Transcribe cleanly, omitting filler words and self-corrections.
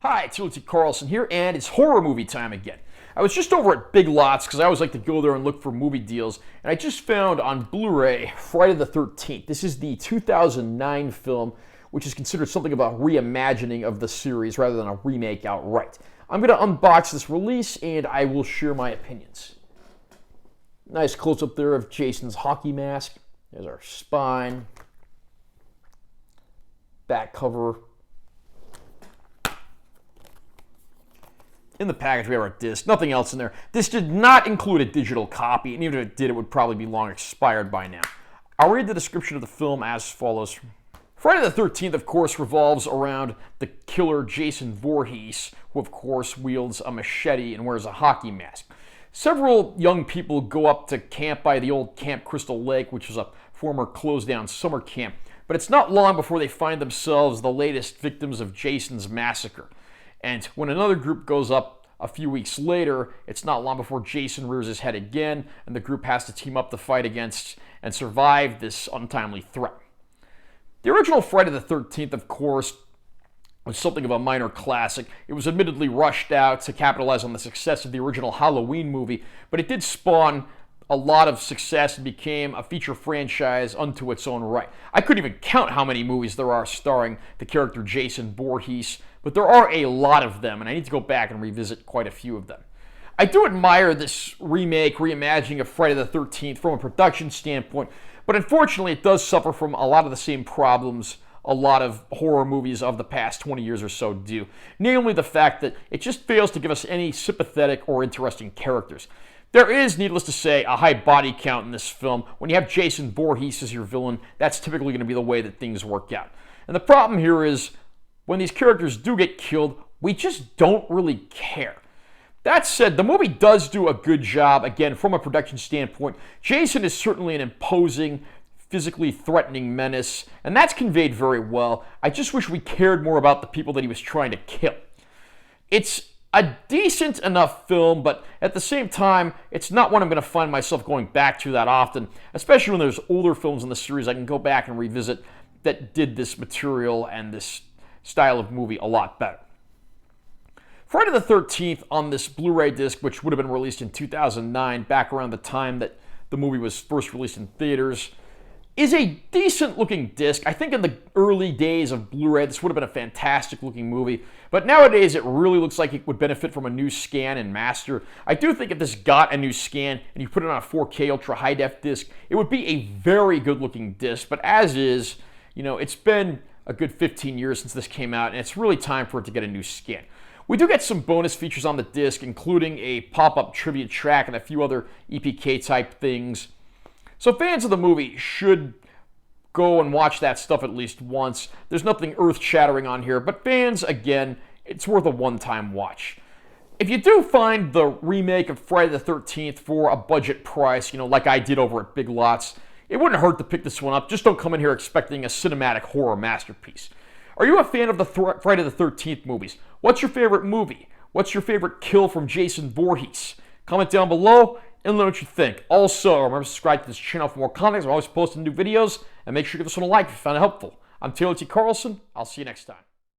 Hi, it's T. Carlson here, and it's horror movie time again. I was just over at Big Lots because I always like to go there and look for movie deals, and I just found on Blu-ray Friday the 13th. This is the 2009 film, which is considered something of a reimagining of the series rather than a remake outright. I'm going to unbox this release, and I will share my opinions. Nice close-up there of Jason's hockey mask. There's our spine, back cover. In the package, we have our disc, nothing else in there. This did not include a digital copy, and even if it did, it would probably be long expired by now. I'll read the description of the film as follows. Friday the 13th, of course, revolves around the killer Jason Voorhees, who, of course, wields a machete and wears a hockey mask. Several young people go up to camp by the old Camp Crystal Lake, which was a former closed-down summer camp, but it's not long before they find themselves the latest victims of Jason's massacre. And when another group goes up a few weeks later, it's not long before Jason rears his head again, and the group has to team up to fight against and survive this untimely threat. The original Friday the 13th, of course, was something of a minor classic. It was admittedly rushed out to capitalize on the success of the original Halloween movie, but it did spawn a lot of success and became a feature franchise unto its own right. I couldn't even count how many movies there are starring the character Jason Voorhees, but there are a lot of them, and I need to go back and revisit quite a few of them. I do admire this remake, reimagining of Friday the 13th from a production standpoint, but unfortunately it does suffer from a lot of the same problems a lot of horror movies of the past 20 years or so do. Namely the fact that it just fails to give us any sympathetic or interesting characters. There is, needless to say, a high body count in this film. When you have Jason Voorhees as your villain, that's typically going to be the way that things work out. And the problem here is, when these characters do get killed, we just don't really care. That said, the movie does do a good job, again, from a production standpoint. Jason is certainly an imposing, physically threatening menace, and that's conveyed very well. I just wish we cared more about the people that he was trying to kill. It's a decent enough film, but at the same time, it's not one I'm going to find myself going back to that often, especially when there's older films in the series I can go back and revisit that did this material and this style of movie a lot better. Friday the 13th on this Blu-ray disc, which would have been released in 2009, back around the time that the movie was first released in theaters, is a decent-looking disc. I think in the early days of Blu-ray, this would have been a fantastic-looking movie, but nowadays it really looks like it would benefit from a new scan and master. I do think if this got a new scan and you put it on a 4K Ultra High-Def disc, it would be a very good-looking disc, but as is, it's been a good 15 years since this came out, and it's really time for it to get a new scan. We do get some bonus features on the disc, including a pop-up trivia track and a few other EPK-type things. So fans of the movie should go and watch that stuff at least once. There's nothing earth-shattering on here, but fans, again, it's worth a one-time watch. If you do find the remake of Friday the 13th for a budget price, like I did over at Big Lots, it wouldn't hurt to pick this one up. Just don't come in here expecting a cinematic horror masterpiece. Are you a fan of the Friday the 13th movies? What's your favorite movie? What's your favorite kill from Jason Voorhees? Comment down below and let me know what you think. Also, remember to subscribe to this channel for more content. I'm always posting new videos. And make sure you give this one a like if you found it helpful. I'm Taylor T. Carlson. I'll see you next time.